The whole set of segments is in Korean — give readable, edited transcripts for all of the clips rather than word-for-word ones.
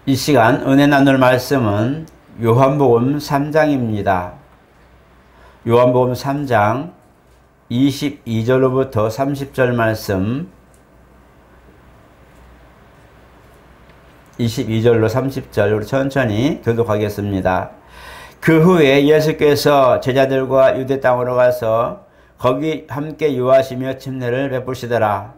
이 시간 은혜 나눌 말씀은 요한복음 3장입니다. 요한복음 3장 22절로부터 30절 말씀, 22절로 30절 우리 천천히 교독하겠습니다. 그 후에 예수께서 제자들과 유대 땅으로 가서 거기 함께 유하시며 침례를 베푸시더라.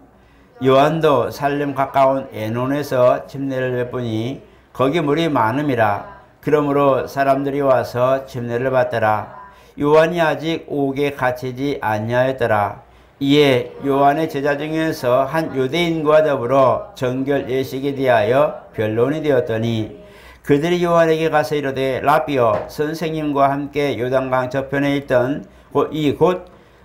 요한도 살림 가까운 에논에서 침례를 베푸니 거기 물이 많음이라. 그러므로 사람들이 와서 침례를 받더라. 요한이 아직 옥에 갇히지 아니하였더라. 이에 요한의 제자 중에서 한 유대인과 더불어 정결 예식에 대하여 변론이 되었더니 그들이 요한에게 가서 이르되 라비여, 선생님과 함께 요단강 저편에 있던 곧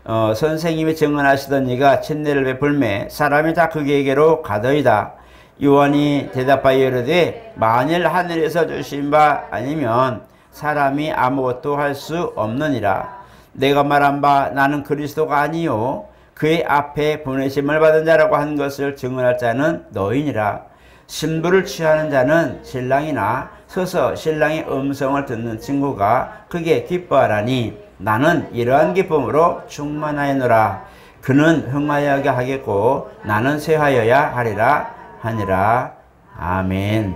선생님이 증언하시던 이가 침례를 베풀매 사람이 다 그에게로 가더이다. 요한이 대답하여 이르되 만일 하늘에서 주신 바 아니면 사람이 아무것도 할 수 없느니라. 내가 말한 바 나는 그리스도가 아니요 그의 앞에 보내심을 받은 자라고 한 것을 증언할 자는 너희니라. 신부를 취하는 자는 신랑이나 서서 신랑의 음성을 듣는 친구가 크게 기뻐하라니 나는 이러한 기쁨으로 충만하였노라. 그는 흥하여야 하겠고 나는 쇠하여야 하니라. 아멘.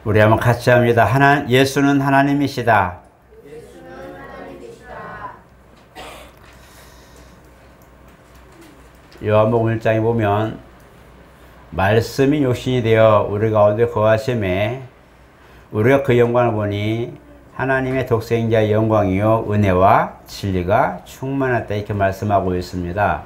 우리 한번 같이 합니다. 예수는 하나님이시다. 요한복음 1장에 보면 말씀이 육신이 되어 우리 가운데 거하심에 우리가 그 영광을 보니 하나님의 독생자의 영광이요 은혜와 진리가 충만하다 이렇게 말씀하고 있습니다.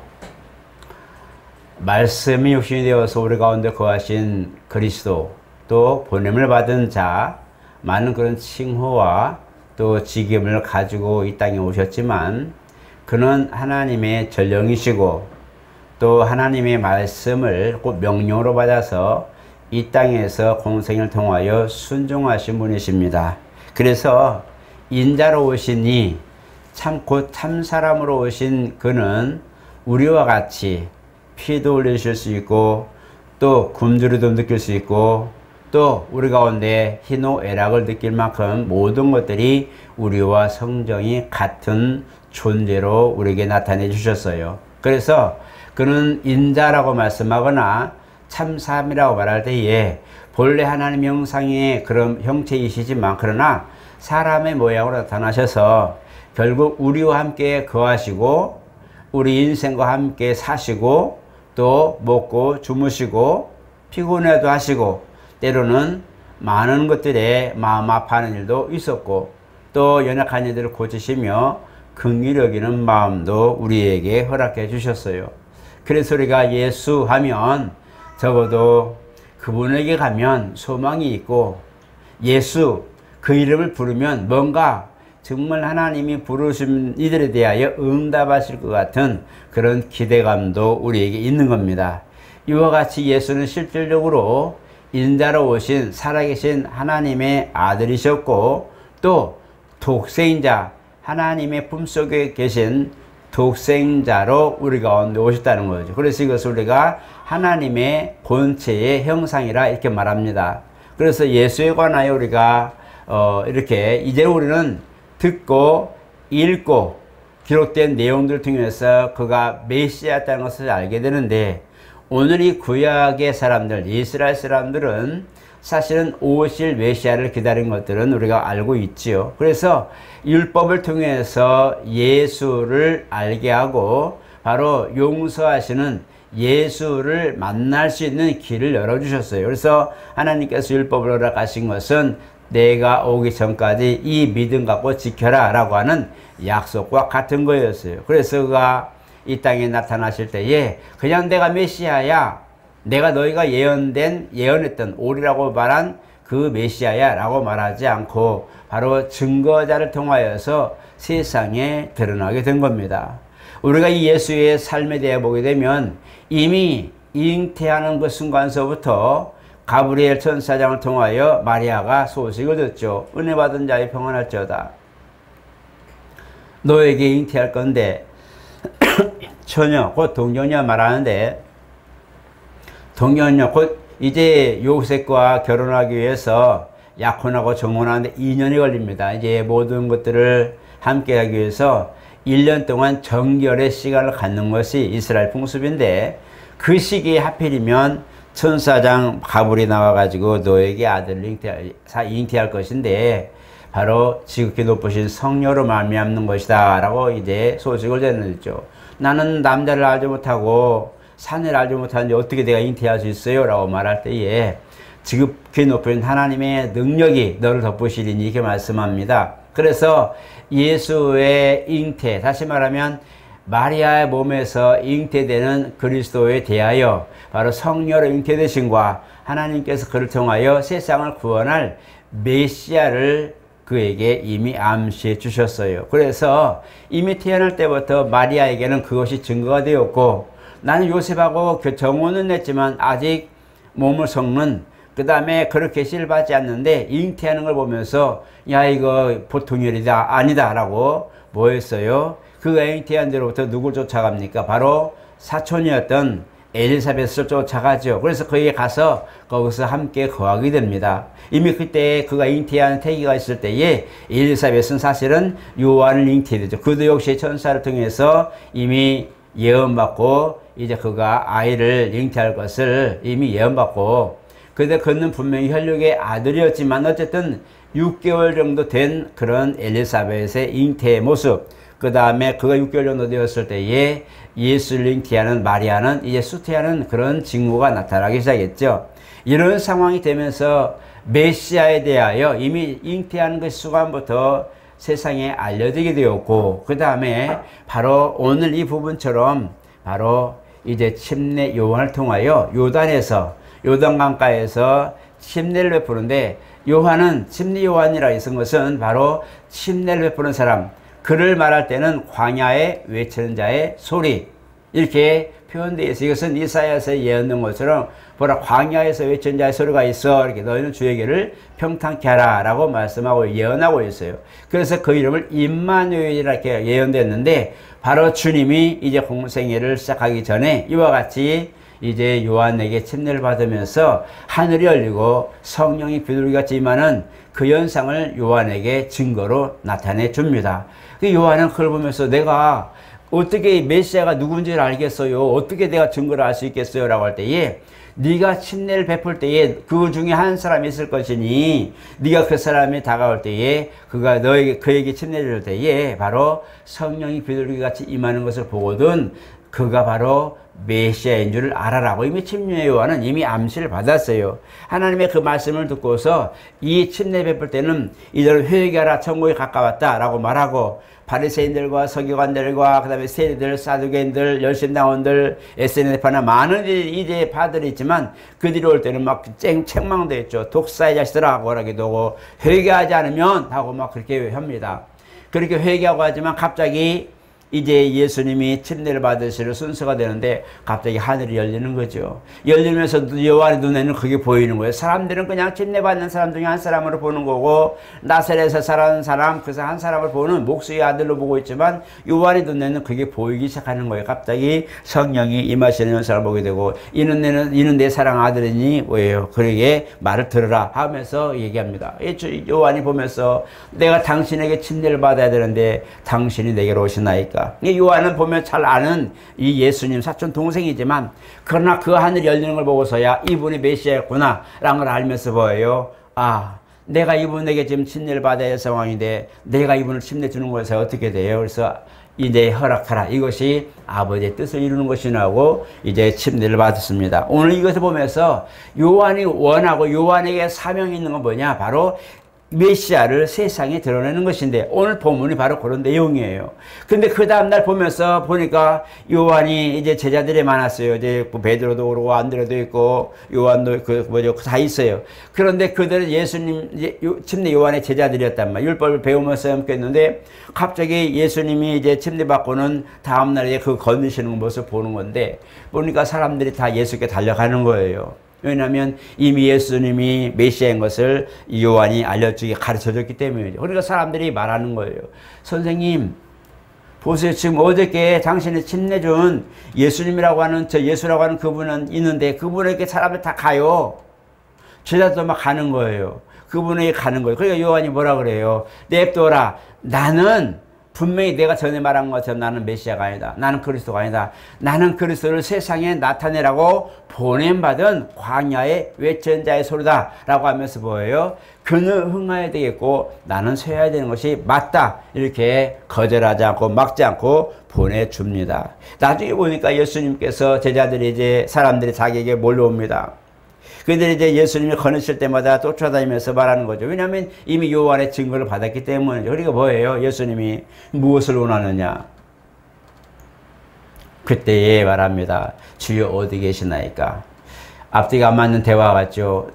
말씀이 육신이 되어서 우리 가운데 거하신 그리스도, 또 보냄을 받은 자, 많은 그런 칭호와 또 직임을 가지고 이 땅에 오셨지만 그는 하나님의 전령이시고 또 하나님의 말씀을 곧 명령으로 받아서 이 땅에서 공생을 통하여 순종하신 분이십니다. 그래서 인자로 오시니 곧 참사람으로 오신 그는 우리와 같이 피도 흘리실 수 있고 또 굶주리도 느낄 수 있고 또 우리 가운데 희노애락을 느낄 만큼 모든 것들이 우리와 성정이 같은 존재로 우리에게 나타내 주셨어요. 그래서 그는 인자라고 말씀하거나 참사함이라고 말할 때에 본래 하나님 형상의 그런 형체이시지만 그러나 사람의 모양으로 나타나셔서 결국 우리와 함께 거하시고 우리 인생과 함께 사시고 또 먹고 주무시고 피곤해도 하시고 때로는 많은 것들에 마음 아파하는 일도 있었고 또 연약한 일들을 고치시며 긍휼히 여기는 마음도 우리에게 허락해 주셨어요. 그래서 우리가 예수 하면 적어도 그분에게 가면 소망이 있고 예수 그 이름을 부르면 뭔가 정말 하나님이 부르신 이들에 대하여 응답하실 것 같은 그런 기대감도 우리에게 있는 겁니다. 이와 같이 예수는 실질적으로 인자로 오신 살아계신 하나님의 아들이셨고 또 독생자, 하나님의 품속에 계신 독생자로 우리 가운데 오셨다는 거죠. 그래서 이것을 우리가 하나님의 본체의 형상이라 이렇게 말합니다. 그래서 예수에 관하여 우리가 이렇게 이제 우리는 듣고 읽고 기록된 내용들을 통해서 그가 메시아였다는 것을 알게 되는데 오늘 이 구약의 사람들, 이스라엘 사람들은 사실은 오실 메시아를 기다린 것들은 우리가 알고 있지요. 그래서 율법을 통해서 예수를 알게 하고 바로 용서하시는 예수를 만날 수 있는 길을 열어주셨어요. 그래서 하나님께서 율법을 허락하신 것은 내가 오기 전까지 이 믿음 갖고 지켜라 라고 하는 약속과 같은 거였어요. 그래서 그가 이 땅에 나타나실 때에 그냥 내가 메시아야, 내가 너희가 예언했던 오리라고 말한 그 메시아야 라고 말하지 않고 바로 증거자를 통하여서 세상에 드러나게 된 겁니다. 우리가 이 예수의 삶에 대해 보게 되면 이미 잉태하는 그 순간서부터 가브리엘 천사장을 통하여 마리아가 소식을 듣죠. 은혜 받은 자의 평안할지어다. 너에게 잉태할 건데 처녀 곧 동정녀 말하는데 동정녀 곧 이제 요셉과 결혼하기 위해서 약혼하고 정혼하는데 2년이 걸립니다. 이제 모든 것들을 함께 하기 위해서 1년 동안 정결의 시간을 갖는 것이 이스라엘 풍습인데, 그 시기에 하필이면 천사장 가불이 나와가지고 너에게 아들을 잉태할 것인데 바로 지극히 높으신 성녀로 말미암는 것이다 라고 이제 소식을 전했죠. 나는 남자를 알지 못하고 사내를 알지 못하는데 어떻게 내가 잉태할 수 있어요? 라고 말할 때에 지극히 높은 하나님의 능력이 너를 덮으시리니 이렇게 말씀합니다. 그래서 예수의 잉태, 다시 말하면 마리아의 몸에서 잉태되는 그리스도에 대하여 바로 성녀로 잉태되신과 하나님께서 그를 통하여 세상을 구원할 메시아를 그에게 이미 암시해 주셨어요. 그래서 이미 태어날 때부터 마리아에게는 그것이 증거가 되었고, 나는 요셉하고 정혼은 했지만 아직 몸을 섞는, 그 다음에 그렇게 실받지 않는데 잉태하는 걸 보면서 야 이거 보통 일이다 아니다 라고 뭐 했어요? 그가 잉태한 대로부터 누굴 쫓아갑니까? 바로 사촌이었던 엘리사벳을 쫓아가죠. 그래서 거기에 가서 거기서 함께 거하게 됩니다. 이미 그때 그가 잉태한 태기가 있을 때에 엘리사벳은 사실은 요한을 잉태되죠. 그도 역시 천사를 통해서 이미 예언받고 이제 그가 아이를 잉태할 것을 이미 예언받고, 근데 그는 분명히 혈육의 아들이었지만 어쨌든 6개월 정도 된 그런 엘리사벳의 잉태의 모습, 그 다음에 그가 6개월 정도 되었을 때에 예수를 잉태하는 마리아는 이제 수태하는 그런 징후가 나타나기 시작했죠. 이런 상황이 되면서 메시아에 대하여 이미 잉태하는 그 순간부터 세상에 알려지게 되었고, 그 다음에 바로 오늘 이 부분처럼 바로 이제 침례 요한을 통하여 요단강가에서 침례를 베푸는데, 요한은 침례 요한이라 쓴 것은 바로 침례를 베푸는 사람, 그를 말할 때는 광야에 외치는 자의 소리 이렇게 표현되어 있어요. 이것은 이사야서에 예언된 것처럼 보라 광야에서 외치는 자의 소리가 있어, 이렇게 너희는 주에게를 평탄케 하라 라고 말씀하고 예언하고 있어요. 그래서 그 이름을 임마누엘이라 이렇게 예언됐는데, 바로 주님이 이제 공생애를 시작하기 전에 이와 같이 이제 요한에게 침례를 받으면서 하늘이 열리고 성령이 비둘기같이 임하는 그 현상을 요한에게 증거로 나타내 줍니다. 그 요한은 그걸 보면서 내가 어떻게 메시아가 누군지를 알겠어요? 어떻게 내가 증거를 알 수 있겠어요? 라고 할 때에 네가 침례를 베풀 때에 그 중에 한 사람이 있을 것이니 네가 그 사람이 다가올 때에 그가 그에게 침례를 줄 때에 바로 성령이 비둘기같이 임하는 것을 보거든 그가 바로 메시아인 줄을 알아라고 이미 침례 요한은 이미 암시를 받았어요. 하나님의 그 말씀을 듣고서 이 침례 베풀 때는 이들 회개하라 천국에 가까웠다 라고 말하고, 바리새인들과 서기관들과 그 다음에 세리들, 사두개인들, 열심당원들, SNF나 많은 이제 파들이 있지만 그들이 올 때는 막 책망도 했죠. 독사의 자식들아 하고 하기도 하고, 회개하지 않으면 하고 막 그렇게 합니다. 그렇게 회개하고 하지만 갑자기 이제 예수님이 침례를 받으실 순서가 되는데 갑자기 하늘이 열리는 거죠. 열리면서 요한의 눈에는 그게 보이는 거예요. 사람들은 그냥 침례 받는 사람 중에 한 사람으로 보는 거고, 나사렛에서 살아는 사람, 그 한 사람을 보는 목수의 아들로 보고 있지만 요한의 눈에는 그게 보이기 시작하는 거예요. 갑자기 성령이 임하시는 현상을 보게 되고, 이는 내 사랑 아들이니 왜요? 그에게 말을 들으라 하면서 얘기합니다. 요한이 보면서 내가 당신에게 침례를 받아야 되는데 당신이 내게로 오시나이까? 요한은 보면 잘 아는 이 예수님 사촌 동생이지만, 그러나 그 하늘이 열리는 걸 보고서야 이분이 메시아였구나 라는 걸 알면서 보여요. 아, 내가 이분에게 지금 침례를 받아야 할 상황인데 내가 이분을 침례 주는 것에 어떻게 돼요? 그래서 이내 허락하라, 이것이 아버지의 뜻을 이루는 것이라고 이제 침례를 받았습니다. 오늘 이것을 보면서 요한이 원하고 요한에게 사명이 있는 건 뭐냐? 바로 메시아를 세상에 드러내는 것인데, 오늘 본문이 바로 그런 내용이에요. 근데 그 다음날 보니까 요한이 이제 제자들이 많았어요. 이제 베드로도 그러고 안드레도 있고 요한도 다 있어요. 그런데 그들은 예수님 침례 요한의 제자들이었단 말이에요. 율법을 배우면서 함께했는데 갑자기 예수님이 이제 침례 받고는 다음날에 그 건드시는 모습을 보는 건데, 보니까 사람들이 다 예수께 달려가는 거예요. 왜냐하면 이미 예수님이 메시아인 것을 요한이 가르쳐줬기 때문이죠. 그러니까 사람들이 말하는 거예요. 선생님, 보세요. 지금 어저께 당신이 침내준 예수님이라고 하는 저 예수라고 하는 그분은 있는데 그분에게 사람들 다 가요. 제자도 막 가는 거예요. 그분에게 가는 거예요. 그러니까 요한이 뭐라 그래요? 냅둬라. 나는 분명히 내가 전에 말한 것처럼 나는 메시아가 아니다. 나는 그리스도가 아니다. 나는 그리스도를 세상에 나타내라고 보냄받은 광야의 외천자의 소리다. 라고 하면서 뭐예요? 그는 흥해야 되겠고 나는 쇠야 되는 것이 맞다. 이렇게 거절하지 않고 막지 않고 보내줍니다. 나중에 보니까 예수님께서 제자들이 이제 사람들이 자기에게 몰려옵니다. 그들이 이제 예수님이 거느실 때마다 쫓아다니면서 말하는 거죠. 왜냐하면 이미 요한의 증거를 받았기 때문이죠. 그러니까 뭐예요? 예수님이 무엇을 원하느냐? 그때에 말합니다. 주여 어디 계시나이까? 앞뒤가 안 맞는 대화 같죠.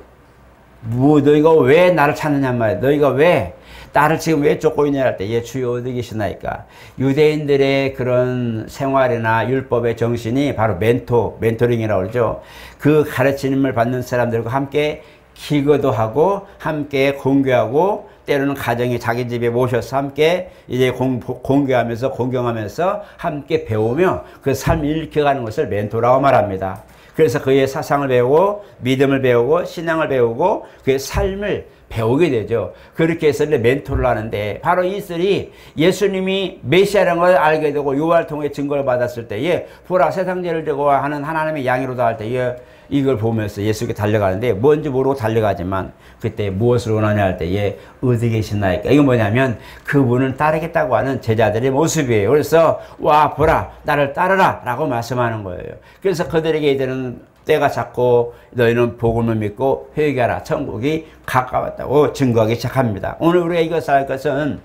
너희가 왜 나를 찾느냐 말이야. 너희가 왜 나를 지금 왜 쫓고 있냐 할 때, 예, 주여 어디 계시나이까? 유대인들의 그런 생활이나 율법의 정신이 바로 멘토링이라고 그러죠. 그 가르침을 받는 사람들과 함께 기거도 하고, 함께 공교하고, 때로는 가정이 자기 집에 모셔서 함께 이제 공교하면서, 공경하면서 함께 배우며 그 삶을 일으켜가는 것을 멘토라고 말합니다. 그래서 그의 사상을 배우고, 믿음을 배우고, 신앙을 배우고, 그의 삶을 배우게 되죠. 그렇게 해서 멘토를 하는데 바로 이슬이 예수님이 메시아라는 걸 알게 되고 요한을 통해 증거를 받았을 때에 보라 세상 죄를 지고 하는 하나님의 양이로다 할 때에 이걸 보면서 예수께 달려가는데 뭔지 모르고 달려가지만 그때 무엇을 원하냐 할 때에 어디 계시나이까? 이건 뭐냐면 그분을 따르겠다고 하는 제자들의 모습이에요. 그래서 와 보라 나를 따르라 라고 말씀하는 거예요. 그래서 그들에게 이제는 때가 찼고 너희는 복음을 믿고 회개하라. 천국이 가까웠다고 증거하기 시작합니다. 오늘 우리가 이것을 알 것은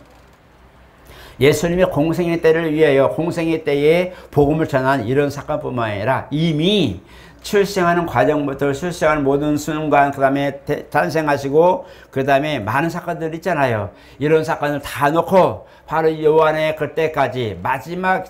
예수님의 공생의 때를 위하여 공생의 때에 복음을 전한 이런 사건뿐만 아니라 이미 출생하는 과정부터 출생하는 모든 순간 그 다음에 탄생하시고 그 다음에 많은 사건들 있잖아요. 이런 사건을 다 놓고 바로 요한의 그때까지 마지막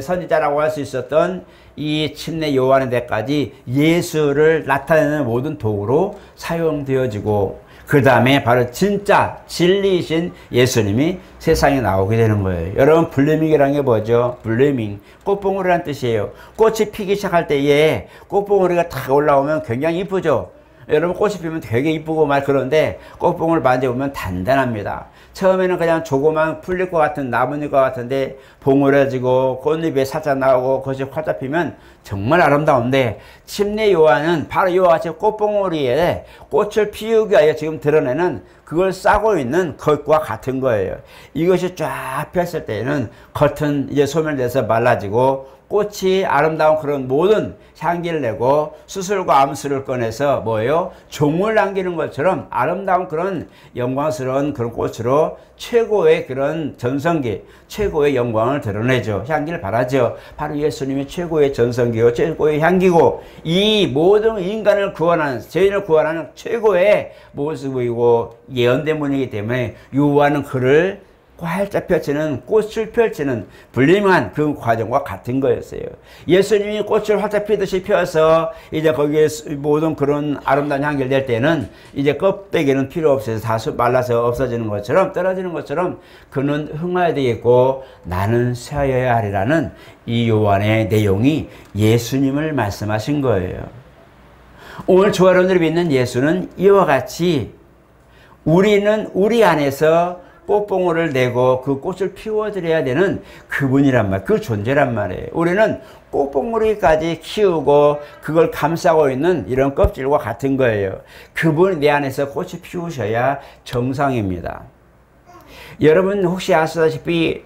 선지자라고 할 수 있었던 이 침례 요한의 때까지 예수를 나타내는 모든 도구로 사용되어지고 그 다음에 바로 진짜 진리이신 예수님이 세상에 나오게 되는 거예요. 여러분 블루밍이라는 게 뭐죠? 블루밍 꽃봉오리라는 뜻이에요. 꽃이 피기 시작할 때에 꽃봉오리가 탁 올라오면 굉장히 이쁘죠. 여러분 꽃이 피면 되게 이쁘고 막 그런데 꽃봉을 만져보면 단단합니다. 처음에는 그냥 조그만 풀릴 것 같은 나뭇잎 것 같은데 봉오려지고 꽃잎이 살짝 나오고 그것이 활짝 피면 정말 아름다운데 침례 요한은 바로 이와 같이 꽃봉오리에 꽃을 피우기 위하여 지금 드러내는 그걸 싸고 있는 것과 같은 거예요. 이것이 쫙 폈을 때에는 겉은 이제 소멸돼서 말라지고 꽃이 아름다운 그런 모든 향기를 내고 수술과 암술을 꺼내서 뭐예요? 종을 남기는 것처럼 아름다운 그런 영광스러운 그런 꽃으로 최고의 그런 전성기, 최고의 영광을 드러내죠. 향기를 발하죠. 바로 예수님이 최고의 전성기요, 최고의 향기고 이 모든 인간을 구원하는, 죄인을 구원하는 최고의 모습이고 예언된 분이기 때문에 요한은 그를 활짝 펼치는 꽃을 펼치는 불리한 그 과정과 같은 거였어요. 예수님이 꽃을 활짝 피듯이 펴서 이제 거기에 모든 그런 아름다운 향기를 낼 때는 이제 껍데기는 필요 없어서 다 말라서 없어지는 것처럼 떨어지는 것처럼 그는 흥해야 되겠고 나는 쇠하여야 하리라는 이 요한의 내용이 예수님을 말씀하신 거예요. 오늘 저와 여러분들이 믿는 예수는 이와 같이 우리는 우리 안에서 꽃봉오리를 내고 그 꽃을 피워드려야 되는 그분이란 말, 그 존재란 말이에요. 우리는 꽃봉오리까지 키우고 그걸 감싸고 있는 이런 껍질과 같은 거예요. 그분이 내 안에서 꽃이 피우셔야 정상입니다. 여러분 혹시 아시다시피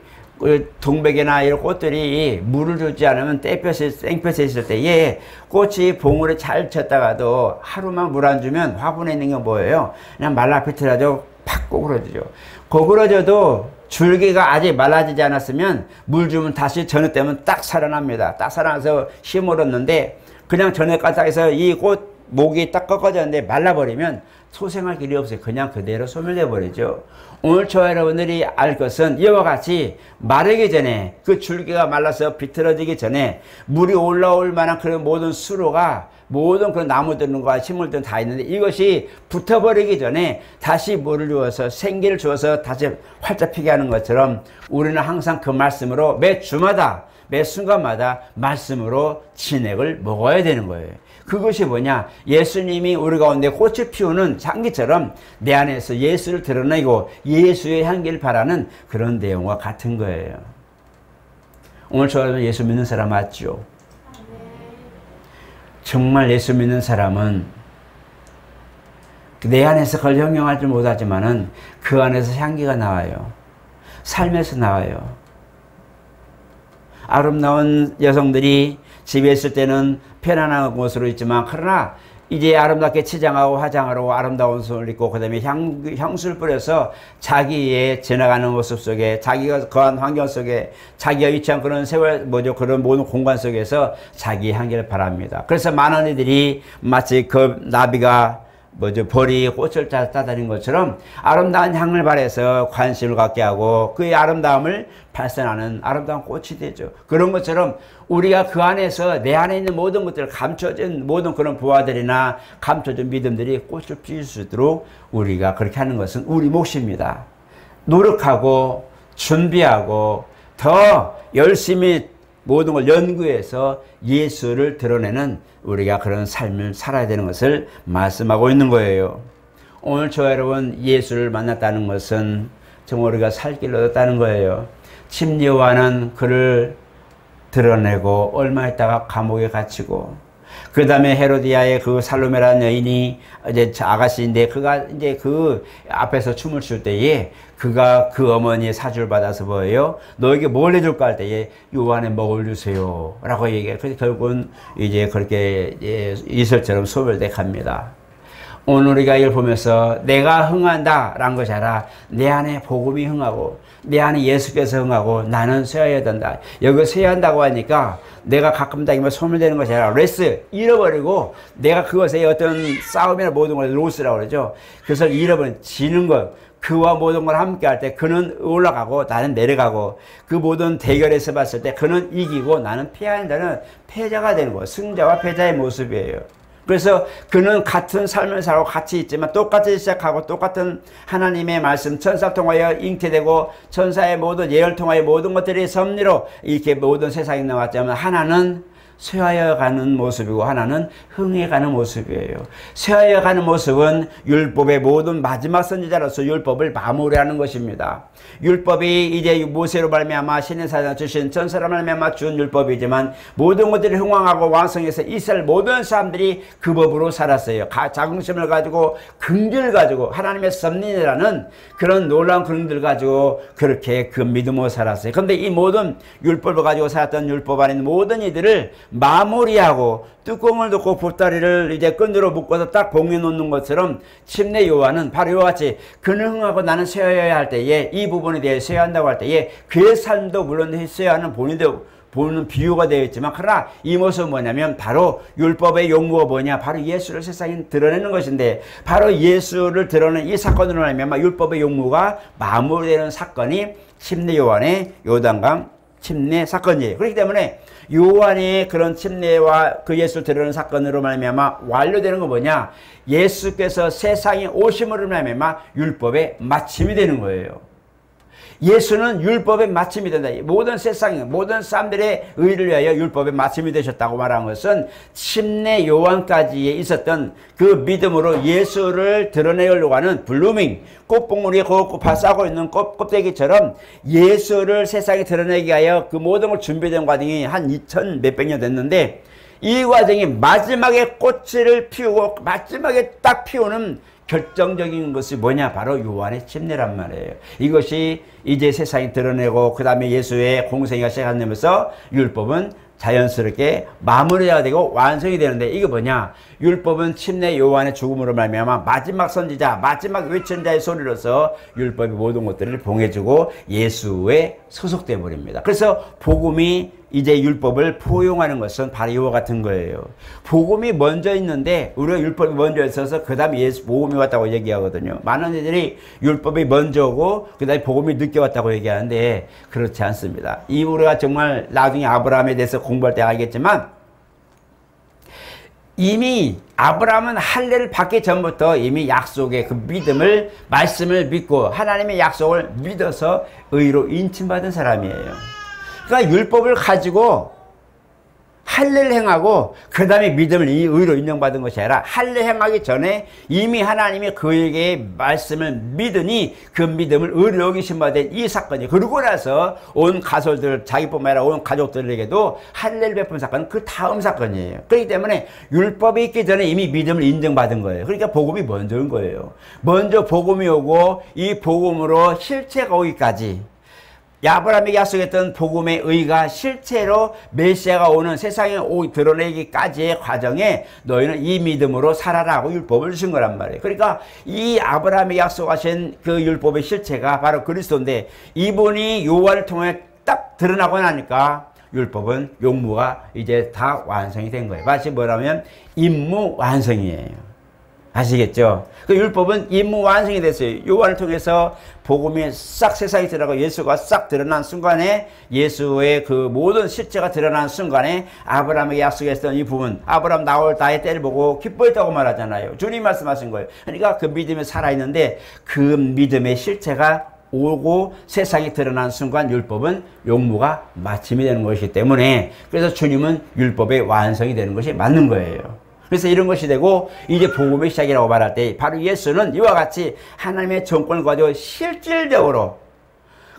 동백이나 이런 꽃들이 물을 주지 않으면 땡볕에 있을 때에 꽃이 봉오리 잘 쳤다가도 하루만 물 안 주면 화분에 있는 게 뭐예요? 그냥 말라 비틀어져 팍 꼬그러지죠. 고그러져도 줄기가 아직 말라지지 않았으면 물 주면 다시 저녁 되면 딱 살아납니다. 딱 살아나서 심어뒀는데 그냥 저녁까지 해서 이 꽃 목이 딱 꺾어졌는데 말라버리면 소생할 길이 없어요. 그냥 그대로 소멸돼 버리죠. 오늘 저와 여러분들이 알 것은 이와 같이 마르기 전에 그 줄기가 말라서 비틀어지기 전에 물이 올라올 만한 그런 모든 수로가 모든 그 나무 들과 식물 들은 다 있는데 이것이 붙어버리기 전에 다시 물을 주어서 생기를 주어서 다시 활짝 피게 하는 것처럼 우리는 항상 그 말씀으로 매 주마다 매 순간마다 말씀으로 진액을 먹어야 되는 거예요. 그것이 뭐냐? 예수님이 우리 가운데 꽃을 피우는 향기처럼 내 안에서 예수를 드러내고 예수의 향기를 바라는 그런 내용과 같은 거예요. 오늘 저는 예수 믿는 사람 맞죠? 정말 예수 믿는 사람은 내 안에서 그걸 형용하지 못하지만은 그 안에서 향기가 나와요. 삶에서 나와요. 아름다운 여성들이 집에 있을 때는 편안한 곳으로 있지만 그러나 이제 아름답게 치장하고 화장하고 아름다운 옷을 입고 그 다음에 향수를 뿌려서 자기의 지나가는 모습 속에 자기가 거한 환경 속에 자기가 위치한 그런 그런 모든 공간 속에서 자기의 향기를 바랍니다. 그래서 많은 이들이 마치 그 나비가 벌이 꽃을 따다닌 것처럼 아름다운 향을 바래서 관심을 갖게 하고 그의 아름다움을 발산하는 아름다운 꽃이 되죠. 그런 것처럼 우리가 그 안에서 내 안에 있는 모든 것들을 감춰진 모든 그런 부하들이나 감춰진 믿음들이 꽃을 피울 수 있도록 우리가 그렇게 하는 것은 우리 몫입니다. 노력하고 준비하고 더 열심히 모든 걸 연구해서 예수를 드러내는 우리가 그런 삶을 살아야 되는 것을 말씀하고 있는 거예요. 오늘 저 여러분 예수를 만났다는 것은 정말 우리가 살 길을 얻었다는 거예요. 침례요한은 그를 드러내고 얼마 있다가 감옥에 갇히고 그 다음에 헤로디아의 그 살로메라는 여인이 이제 아가씨인데 그가 이제 그 앞에서 춤을 출 때에 그가 그 어머니의 사주를 받아서 뭐예요? 너에게 뭘 해줄까 할 때에 요한의 먹을 주세요 라고 얘기해요. 그래서 결국은 이제 그렇게 이슬처럼 소멸돼 갑니다. 오늘 우리가 이걸 보면서 내가 흥한다 라는 것이 아니라 내 안에 복음이 흥하고 내 안에 예수께서 흥하고 나는 쇠어야 된다. 여기 쇠야 한다고 하니까 내가 가끔 다니면 소멸되는 것이 아니라 레스 잃어버리고 내가 그것에 어떤 싸움이나 모든 걸 로스라고 그러죠. 그래서 잃어버린 지는 것 그와 모든 걸 함께 할 때 그는 올라가고 나는 내려가고 그 모든 대결에서 봤을 때 그는 이기고 나는 패한다는 패자가 되는 거예요. 승자와 패자의 모습이에요. 그래서 그는 같은 삶을 살고 같이 있지만 똑같이 시작하고 똑같은 하나님의 말씀 천사 통하여 잉태되고 천사의 모든 예언을 통하여 모든 것들이 섭리로 이렇게 모든 세상에 나왔지만 하나는 쇠하여 가는 모습이고 하나는 흥해 가는 모습이에요. 쇠하여 가는 모습은 율법의 모든 마지막 선지자로서 율법을 마무리하는 것입니다. 율법이 이제 모세로 말미암아 신의 사장 주신 전사로 말미암아 준 율법이지만 모든 것들이 흥왕하고 왕성해서 이스라엘 모든 사람들이 그 법으로 살았어요. 자긍심을 가지고 긍휼을 가지고 하나님의 섭리라는 그런 놀라운 긍휼을 가지고 그렇게 그 믿음으로 살았어요. 그런데 이 모든 율법을 가지고 살았던 율법 안에 있는 모든 이들을 마무리하고 뚜껑을 덮고 보따리를 이제 끈으로 묶어서 딱 봉해 놓는 것처럼 침례 요한은 바로 이와 같이 그는 흥하고 나는 쇠어야 할 때에 이 부분에 대해 쇠한다고 할 때에 그의 삶도 물론 쇠하는 보는 비유가 되어 있지만 그러나 이 모습은 뭐냐면 바로 율법의 용무가 뭐냐 바로 예수를 세상에 드러내는 것인데 바로 예수를 드러내는 이 사건으로 말미암아 율법의 용무가 마무리되는 사건이 침례 요한의 요단강 침례 사건이에요. 그렇기 때문에 요한의 그런 침례와 그 예수를 드러내는 사건으로 말미암아 완료되는 건 뭐냐? 예수께서 세상에 오심으로 말미암아 율법의 마침이 되는 거예요. 예수는 율법의 마침이 된다. 모든 세상, 모든 사람들의 의를 위하여 율법의 마침이 되셨다고 말한 것은 침례 요한까지에 있었던 그 믿음으로 예수를 드러내려고 하는 블루밍, 꽃봉오리에 싸고 있는 껍데기처럼 예수를 세상에 드러내기 위하여 그 모든 걸 준비된 과정이 한 2000 몇백 년 됐는데 이 과정이 마지막에 꽃을 피우고 마지막에 딱 피우는 결정적인 것이 뭐냐? 바로 요한의 침례란 말이에요. 이것이 이제 세상에 드러내고 그 다음에 예수의 공생애가 시작되면서 율법은 자연스럽게 마무리가 되고 완성이 되는데 이게 뭐냐? 율법은 침례 요한의 죽음으로 말미암아 마지막 선지자, 마지막 외친 자의 소리로서 율법의 모든 것들을 봉해주고 예수에 소속돼 버립니다. 그래서 복음이 이제 율법을 포용하는 것은 바로 이와 같은 거예요. 복음이 먼저 있는데 우리가 율법이 먼저 있어서 그 다음에 예수 복음이 왔다고 얘기하거든요. 많은 이들이 율법이 먼저 오고 그 다음에 복음이 늦게 왔다고 얘기하는데 그렇지 않습니다. 우리가 정말 나중에 아브라함에 대해서 공부할 때 알겠지만 이미 아브라함은 할례를 받기 전부터 이미 약속의 그 믿음을, 말씀을 믿고 하나님의 약속을 믿어서 의로 인침받은 사람이에요. 그러니까 율법을 가지고 할례를 행하고 그 다음에 믿음을 의로 인정받은 것이 아니라 할례 행하기 전에 이미 하나님이 그에게 말씀을 믿으니 그 믿음을 의로 여기신 바 된 이 사건이, 그러고 나서 온 가솔들, 자기뿐만 아니라 온 가족들에게도 할례를 베푼 사건은 그 다음 사건이에요. 그렇기 때문에 율법이 있기 전에 이미 믿음을 인정받은 거예요. 그러니까 복음이 먼저 온 거예요. 먼저 복음이 오고 이 복음으로 실체가 오기까지, 아브라함에게 약속했던 복음의 의가 실체로 메시아가 오는 세상에 드러내기까지의 과정에 너희는 이 믿음으로 살아라고 율법을 주신 거란 말이에요. 그러니까 이 아브라함에게 약속하신 그 율법의 실체가 바로 그리스도인데, 이분이 요한을 통해 딱 드러나고 나니까 율법은 용무가 이제 다 완성이 된 거예요. 마치 뭐라면 임무 완성이에요. 아시겠죠? 그 율법은 임무 완성이 됐어요. 요한을 통해서 복음이 싹 세상에 드러나고 예수가 싹 드러난 순간에, 예수의 그 모든 실체가 드러난 순간에 아브라함에게 약속했던 이 부분, 아브라함 나올 나의 때를 보고 기뻐했다고 말하잖아요. 주님 말씀하신 거예요. 그러니까 그 믿음이 살아있는데 그 믿음의 실체가 오고 세상에 드러난 순간 율법은 용무가 마침이 되는 것이기 때문에, 그래서 주님은 율법의 완성이 되는 것이 맞는 거예요. 그래서 이런 것이 되고 이제 복음의 시작이라고 말할 때, 바로 예수는 이와 같이 하나님의 정권을 가지고 실질적으로,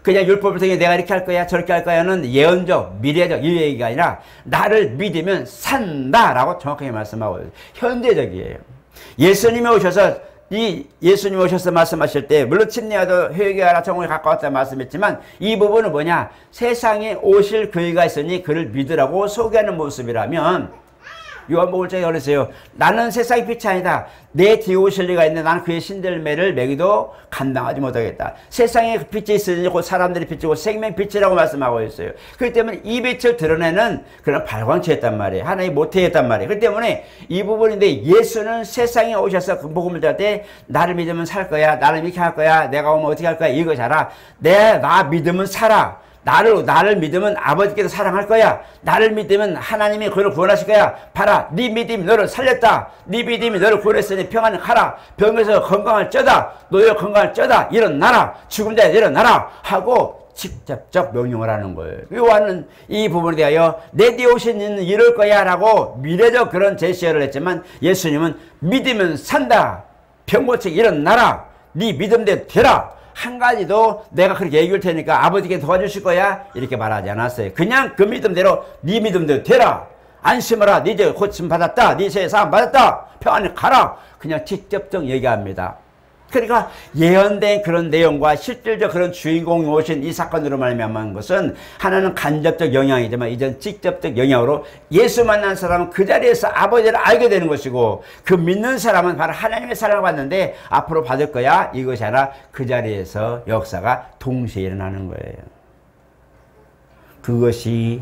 그냥 율법을 통해 내가 이렇게 할 거야 저렇게 할 거야는 예언적, 미래적 이 얘기가 아니라 나를 믿으면 산다라고 정확하게 말씀하고 있어요. 현재적이에요. 예수님이 오셔서 말씀하실 때, 물론 침례와도 회개하라 정오에 가까웠다 말씀했지만, 이 부분은 뭐냐, 세상에 오실 그이가 있으니 그를 믿으라고 소개하는 모습이라면, 요한복음 1장에 그랬어요. 나는 세상의 빛이 아니다. 내 뒤에 오실 이가 있는데 나는 그의 신들매를 먹이도 감당하지 못하겠다. 세상에 그 빛이 있으니 곧 사람들이 빛이고 생명빛이라고 말씀하고 있어요. 그렇기 때문에 이 빛을 드러내는 그런 발광체였단 말이에요. 하나의 모태였단 말이에요. 그렇기 때문에 이 부분인데, 예수는 세상에 오셔서 그 복음을 전할 때 나를 믿으면 살 거야, 나를 이렇게 할 거야, 내가 오면 어떻게 할 거야, 이것이 아니라 나 믿으면 살아. 나를 믿으면 아버지께서 사랑할 거야. 나를 믿으면 하나님이 그를 구원하실 거야. 봐라, 네 믿음이 너를 살렸다. 네 믿음이 너를 구원했으니 평안을 가라. 병에서 건강을 쩌다. 노예 건강을 쩌다. 일어나라. 죽은 자에 일어나라. 하고 직접적 명령을 하는 거예요. 요한은 이 부분에 대하여 내 뒤에 오신 이는 이럴 거야 라고 미래적 그런 제시어를 했지만, 예수님은 믿으면 산다. 병 고치게 일어나라. 네 믿음대로 되라. 한 가지도 내가 그렇게 얘기할 테니까 아버지께 도와주실 거야 이렇게 말하지 않았어요. 그냥 그 믿음대로, 네 믿음대로 되라. 안심하라. 네 이제 고침 받았다. 네 죄 사함 받았다. 평안히 가라. 그냥 직접적 얘기합니다. 그러니까 예언된 그런 내용과 실질적 그런 주인공이 오신 이 사건으로 말미암은 것은, 하나는 간접적 영향이지만 이전 직접적 영향으로 예수 만난 사람은 그 자리에서 아버지를 알게 되는 것이고, 그 믿는 사람은 바로 하나님의 사랑을 받는데 앞으로 받을 거야 이것이 아니라 그 자리에서 역사가 동시에 일어나는 거예요. 그것이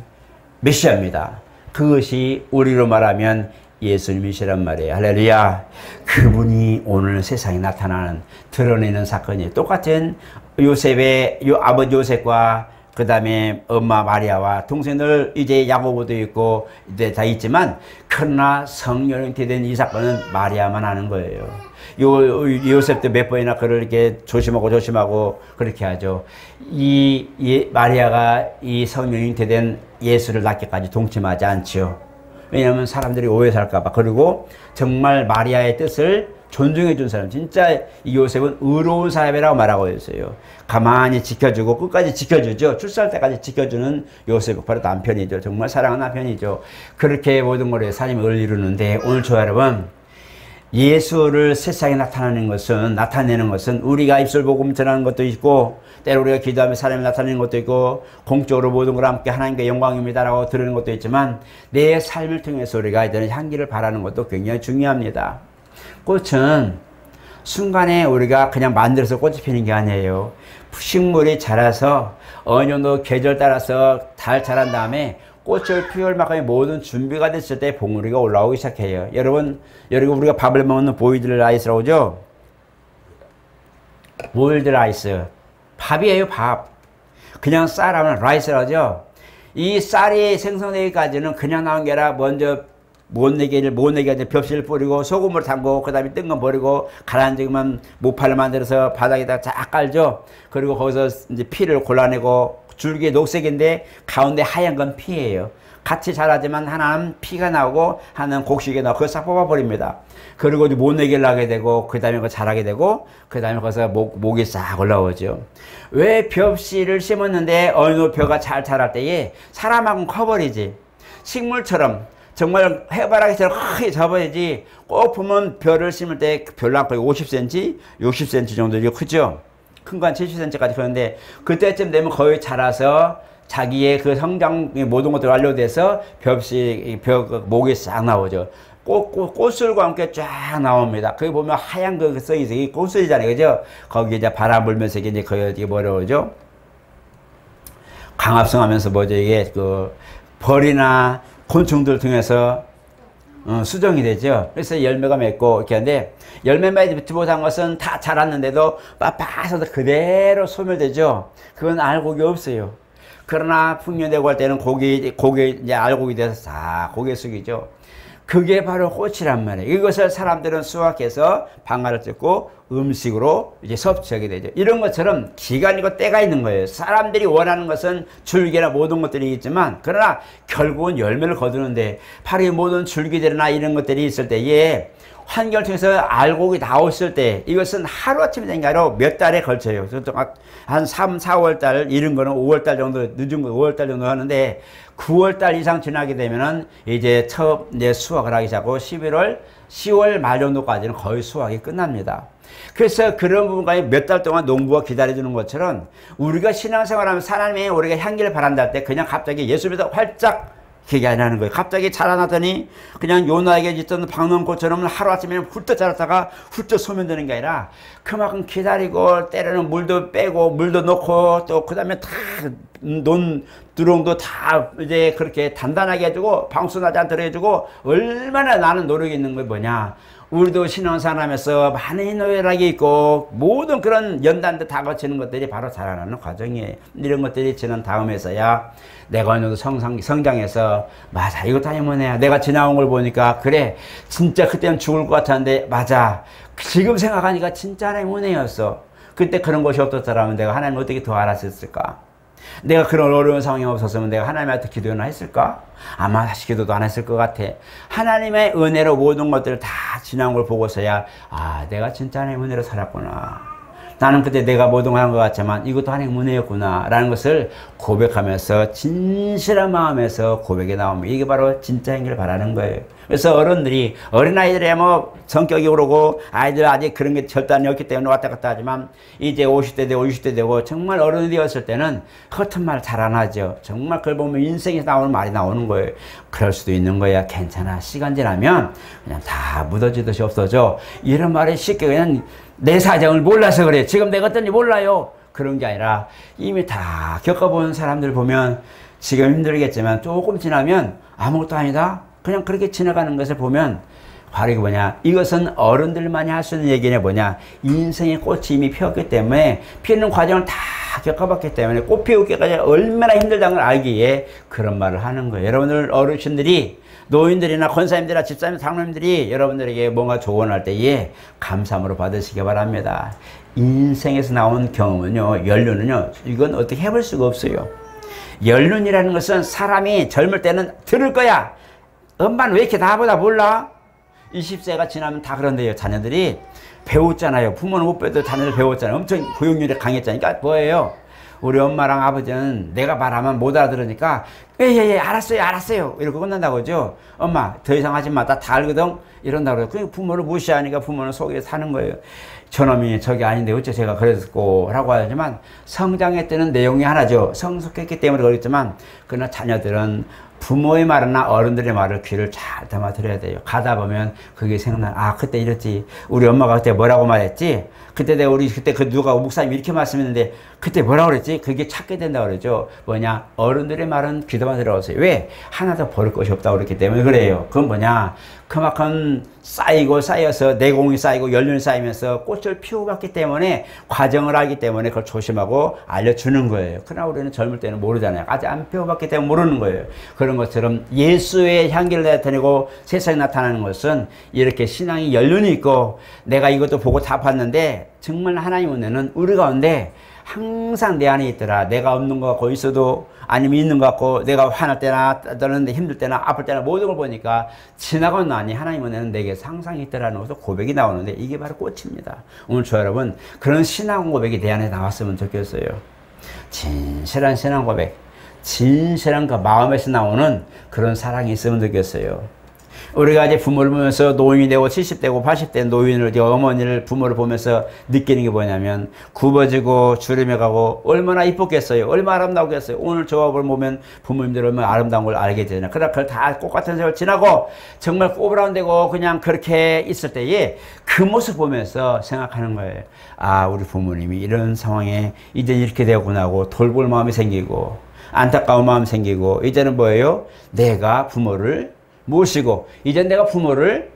메시아입니다. 그것이 우리로 말하면 예수님이시란 말이에요. 할렐루야. 그분이 오늘 세상에 나타나는, 드러내는 사건이 똑같은 요셉의 아버지 요셉과 그 다음에 엄마 마리아와 동생들 이제 야고보도 있고 이제 다 있지만, 그러나 성령이 된 이 사건은 마리아만 하는 거예요. 요셉도 몇 번이나 그를 이렇게 조심하고 그렇게 하죠. 마리아가 이 성령이 된 예수를 낳기까지 동침하지 않지요. 왜냐하면 사람들이 오해할까봐. 그리고 정말 마리아의 뜻을 존중해 준 사람, 진짜 이 요셉은 의로운 사람이라고 말하고 있어요. 가만히 지켜주고 끝까지 지켜주죠. 출산할 때까지 지켜주는 요셉이 바로 남편이죠. 정말 사랑하는 남편이죠. 그렇게 모든 것에 삶을 이루는데, 오늘 저 여러분, 예수를 세상에 나타내는 것은 우리가 입술 복음 전하는 것도 있고, 때로 우리가 기도하며 사람이 나타내는 것도 있고, 공적으로 모든 걸 함께 하나님께 영광입니다라고 들으는 것도 있지만, 내 삶을 통해서 우리가 이런 향기를 바라는 것도 굉장히 중요합니다. 꽃은 순간에 우리가 그냥 만들어서 꽃이 피는 게 아니에요. 식물이 자라서 어느 정도 계절 따라서 잘 자란 다음에 꽃을 피울 만큼의 모든 준비가 됐을 때 봉우리가 올라오기 시작해요. 여러분 우리가 밥을 먹는 보일드 라이스라고 하죠? 보일드 라이스. 밥이에요, 밥. 그냥 쌀 하면 라이스라고 하죠? 이 쌀이 생성되기까지는 그냥 나온 게 아니라 먼저 못 내게 이제 벽실을 뿌리고 소금을 담고 그 다음에 뜬 거 버리고 가라앉으면 모파를 만들어서 바닥에다 쫙 깔죠. 그리고 거기서 이제 피를 골라내고 줄기 녹색인데 가운데 하얀 건 피예요. 같이 자라지만 하나는 피가 나오고 하나는 곡식에 넣고 그걸 싹 뽑아버립니다. 그리고 이제 모내기를 하게 되고 그 다음에 그거 자라게 되고 그 다음에 거기서 목이 싹 올라오죠. 왜 벽씨를 심었는데 어느 벼가 잘 자랄 때에 사람하고는 커버리지. 식물처럼 정말 해바라기처럼 크게 잡아야지. 꼭 보면 벼를 심을 때 별로 안 커요. 50cm, 60cm 정도 이렇게 크죠. 큰 건 70cm까지 크는데 그때쯤 되면 거의 자라서 자기의 그 성장 모든 것들이 완료돼서 목이 싹 나오죠. 꽃술과 함께 쫙 나옵니다. 거기 보면 하얀 거 써있어요. 이 꽃술이잖아요. 그죠? 거기 이제 바람 불면서 이제 거기 뭐라 그러죠? 강합성하면서 뭐죠? 이게 그 벌이나 곤충들 통해서 수정이 되죠. 그래서 열매가 맺고 이렇게 하는데 열매 맺지 못한 것은 다 자랐는데도 빳빳해서 그대로 소멸되죠. 그건 알곡이 없어요. 그러나 풍년되고 할 때는 고개 이제 알곡이 돼서 다 고개 숙이죠. 그게 바로 꽃이란 말이에요. 이것을 사람들은 수확해서 방아를 뜯고 음식으로 이제 섭취하게 되죠. 이런 것처럼 기간이고 때가 있는 거예요. 사람들이 원하는 것은 줄기나 모든 것들이 있지만 그러나 결국은 열매를 거두는데 바로 이 모든 줄기들이나 이런 것들이 있을 때에 환경을 통해서 알곡이 나왔을 때 이것은 하루아침에 된 게 아니라 몇 달에 걸쳐요. 한 3, 4월 달 이런 거는 5월 달 정도 늦은 거 5월 달 정도 하는데 9월 달 이상 지나게 되면은 이제 처음 이제 수확을 하기 시작하고 11월, 10월 말 정도까지는 거의 수확이 끝납니다. 그래서 그런 부분까지 몇 달 동안 농부가 기다려주는 것처럼 우리가 신앙생활하면 하나님의 우리가 향기를 바란다 할 때 그냥 갑자기 예수 믿어 활짝 그게 아니라는 거예요. 갑자기 자라나더니 그냥 요나에게 있던 박농꽃처럼 하루아침에 훌쩍 자랐다가 훌쩍 소멸되는 게 아니라 그만큼 기다리고 때로는 물도 빼고 물도 넣고 또 그 다음에 다 두렁도 다 이제 그렇게 단단하게 해주고 방수나지 않도록 해주고 얼마나 나는 노력이 있는 게 뭐냐. 우리도 신앙생활하면서 많은 노력이 있고 모든 그런 연단들 다 거치는 것들이 바로 자라나는 과정이에요. 이런 것들이 지난 다음에서야 내가 어느 정도 성장해서 맞아 이것도 아니면 해야 내가 지나온 걸 보니까 그래 진짜 그때는 죽을 것 같았는데 맞아 지금 생각하니까 진짜 하나님 은혜였어. 그때 그런 것이 없었더라면 내가 하나님 어떻게 더 알았을까? 내가 그런 어려운 상황이 없었으면 내가 하나님한테 기도나 했을까? 아마 다시 기도도 안 했을 것 같아. 하나님의 은혜로 모든 것들을 다 지나온 걸 보고서야 아 내가 진짜 하나님의 은혜로 살았구나. 나는 그때 내가 모든 걸 한 것 같지만 이것도 하나님의 은혜였구나 라는 것을 고백하면서 진실한 마음에서 고백이 나오면 이게 바로 진짜 행기를 바라는 거예요. 그래서 어른들이 어린아이들이 뭐 성격이 오르고 아이들 아직 그런 게 절단이 없기 때문에 왔다 갔다 하지만 이제 50대 되고 60대 되고 정말 어른이 되었을 때는 겉은 말 잘 안 하죠. 정말 그걸 보면 인생에서 나오는 말이 나오는 거예요. 그럴 수도 있는 거야. 괜찮아. 시간 지나면 그냥 다 묻어지듯이 없어져. 이런 말이 쉽게 그냥 내 사정을 몰라서 그래. 지금 내가 어떤지 몰라요. 그런 게 아니라 이미 다 겪어본 사람들 보면 지금 힘들겠지만 조금 지나면 아무것도 아니다. 그냥 그렇게 지나가는 것을 보면 바로 이게 뭐냐. 이것은 어른들만이 할 수 있는 얘기는 뭐냐. 인생의 꽃이 이미 피었기 때문에 피는 과정을 다 겪어봤기 때문에 꽃 피우기까지 얼마나 힘들다는 걸 알기에 그런 말을 하는 거예요. 여러분들 어르신들이 노인들이나 권사님들이나 집사님, 장로님들이 여러분들에게 뭔가 조언할 때에 감사함으로 받으시기 바랍니다. 인생에서 나온 경험은요, 연륜은요, 이건 어떻게 해볼 수가 없어요. 연륜이라는 것은 사람이 젊을 때는 들을 거야. 엄마는 왜 이렇게 나보다 몰라? 20세가 지나면 다 그런데요. 자녀들이 배웠잖아요. 부모는 못 배워도 자녀들 배웠잖아요. 엄청 고용률이 강했잖아요. 그러니까 뭐예요? 우리 엄마랑 아버지는 내가 말하면 못 알아들으니까 예 알았어요 이러고 끝난다고 그러죠. 엄마 더 이상 하지 마. 나 다 알거든. 이런다고 그래요. 부모를 무시하니까 부모는 속에 사는 거예요. 저놈이 저게 아닌데 어째 제가 그랬고 라고 하지만 성장했다는 내용이 하나죠. 성숙했기 때문에 그렇지만 그러나 자녀들은 부모의 말이나 어른들의 말을 귀를 잘 담아 들어야 돼요. 가다 보면 그게 생각나. 아 그때 이랬지. 우리 엄마가 그때 뭐라고 말했지. 그때 그 누가 목사님이 이렇게 말씀했는데 그때 뭐라고 그랬지? 그게 찾게 된다고 그러죠. 뭐냐? 어른들의 말은 귀담아 들어오세요. 왜? 하나도 버릴 것이 없다고 그랬기 때문에 그래요. 그건 뭐냐? 그만큼 쌓이고 쌓여서 내공이 쌓이고 연륜이 쌓이면서 꽃을 피워봤기 때문에 과정을 알기 때문에 그걸 조심하고 알려주는 거예요. 그러나 우리는 젊을 때는 모르잖아요. 아직 안 피워봤기 때문에 모르는 거예요. 그런 것처럼 예수의 향기를 나타내고 세상에 나타나는 것은 이렇게 신앙이 연륜이 있고 내가 이것도 보고 다 봤는데 정말 하나님 은혜는 우리 가운데 항상 내 안에 있더라. 내가 없는 것 같고 있어도 아니면 있는 것 같고 내가 화날 때나 떠는데 힘들 때나 아플 때나 모든 걸 보니까 지나고 나니 하나님 은혜는 내게 항상 있더라는 것도 고백이 나오는데 이게 바로 꽃입니다. 오늘 저 여러분 그런 신앙 고백이 내 안에 나왔으면 좋겠어요. 진실한 신앙 고백, 진실한 그 마음에서 나오는 그런 사랑이 있으면 좋겠어요. 우리가 이제 부모를 보면서 노인이 되고 70대고 80대 노인을 어머니를 부모를 보면서 느끼는 게 뭐냐면 굽어지고 주름해 가고 얼마나 이뻤겠어요. 얼마나 아름다웠겠어요. 오늘 저와 보면 부모님들 얼마나 아름다운 걸 알게 되잖아요. 그러나 그걸 다 똑같은 세월 지나고 정말 꼬부랑되고 그냥 그렇게 있을 때에 그 모습 보면서 생각하는 거예요. 아, 우리 부모님이 이런 상황에 이제 이렇게 되었구나 하고 돌볼 마음이 생기고 안타까운 마음이 생기고 이제는 뭐예요? 내가 부모를 모시고 이제 내가 부모를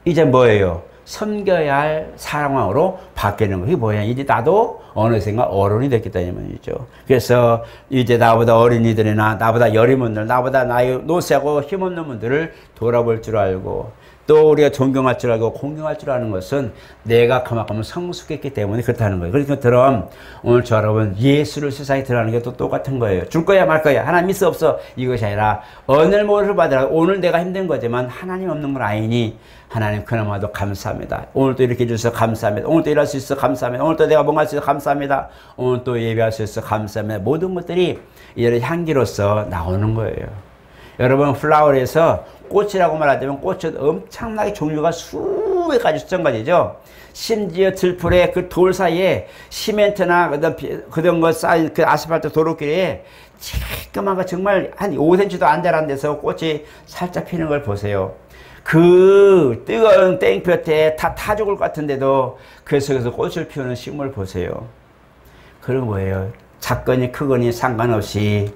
이제 뭐예요? 섬겨야 할 사랑으로 바뀌는 거. 이게 뭐야? 이제 나도 어느샌가 어른이 됐겠다는 말이죠. 그래서 이제 나보다 어린이들이나 나보다 여린 분들, 나보다 나이 노쇠하고 힘없는 분들을 돌아볼 줄 알고 또 우리가 존경할 줄 알고 공경할 줄 아는 것은 내가 그만큼 성숙했기 때문에 그렇다는 거예요. 그러니까 그럼 오늘 저 여러분 예수를 세상에 드러나는 게 또 똑같은 거예요. 줄 거야 말 거야. 하나님 있어 없어 이것이 아니라 오늘 뭐를 받으라. 오늘 내가 힘든 거지만 하나님 없는 걸 아니니 하나님 그나마도 감사합니다. 오늘도 이렇게 해주셔서 감사합니다. 오늘도 일할 수 있어 감사합니다. 오늘도 내가 뭔가 할 수 있어 감사합니다. 오늘 또 예배할 수 있어 감사합니다. 모든 것들이 이런 향기로서 나오는 거예요. 여러분 플라워에서 꽃이라고 말하자면 꽃은 엄청나게 종류가 수백 가지 수천 가지죠. 심지어 들풀에 그 돌 사이에 시멘트나 그런 거 쌓인 그 아스팔트 도로길에 쬐끄만 거 정말 한 5cm도 안 자란 데서 꽃이 살짝 피는 걸 보세요. 그 뜨거운 땡볕에 타 죽을 것 같은데도 그 속에서 꽃을 피우는 식물 보세요. 그런 거예요. 작거니 크거니 상관없이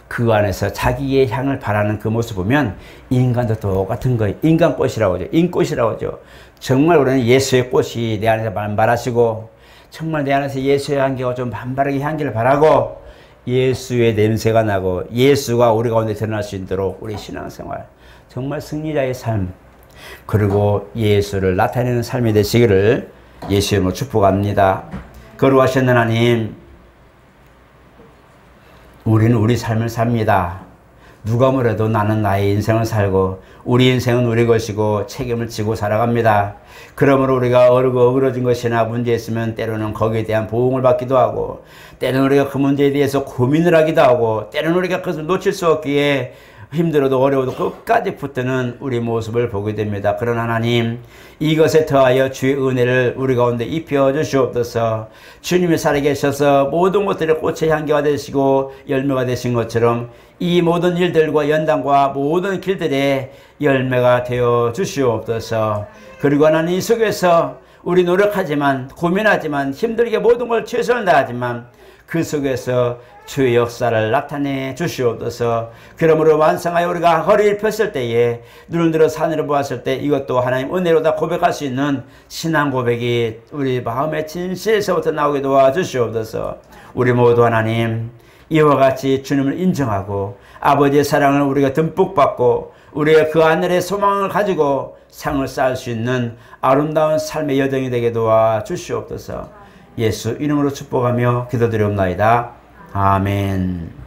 그 안에서 자기의 향을 바라는 그 모습 보면 인간도 똑같은 거예요. 인간꽃이라고 하죠. 인꽃이라고 하죠. 정말 우리는 예수의 꽃이 내 안에서 만발하시고 정말 내 안에서 예수의 향기가 좀 만발하게 향기를 바라고 예수의 냄새가 나고 예수가 우리 가운데 드러날 수 있도록 우리 신앙생활 정말 승리자의 삶 그리고 예수를 나타내는 삶이 되시기를 예수 이름으로 축복합니다. 거룩하신 하나님, 우리는 우리 삶을 삽니다. 누가 뭐래도 나는 나의 인생을 살고 우리 인생은 우리 것이고 책임을 지고 살아갑니다. 그러므로 우리가 어그러진 것이나 문제 있으면 때로는 거기에 대한 보응을 받기도 하고 때로는 우리가 그 문제에 대해서 고민을 하기도 하고 때로는 우리가 그것을 놓칠 수 없기에 힘들어도 어려워도 끝까지 붙드는 우리 모습을 보게 됩니다. 그러나 하나님, 이것에 더하여 주의 은혜를 우리 가운데 입혀 주시옵소서. 주님이 살아계셔서 모든 것들의 꽃의 향기가 되시고 열매가 되신 것처럼 이 모든 일들과 연단과 모든 길들의 열매가 되어 주시옵소서. 그리고 하나님, 이 속에서 우리 노력하지만 고민하지만 힘들게 모든 걸 최선을 다하지만 그 속에서 주의 역사를 나타내 주시옵소서. 그러므로 완성하여 우리가 허리를 폈을 때에 눈을 들어 산으로 보았을 때 이것도 하나님 은혜로다 고백할 수 있는 신앙 고백이 우리 마음의 진실에서부터 나오게 도와주시옵소서. 우리 모두 하나님 이와 같이 주님을 인정하고 아버지의 사랑을 우리가 듬뿍 받고 우리의 그 하늘의 소망을 가지고 상을 쌓을 수 있는 아름다운 삶의 여정이 되게 도와주시옵소서. 예수 이름으로 축복하며 기도드리옵나이다. 아멘.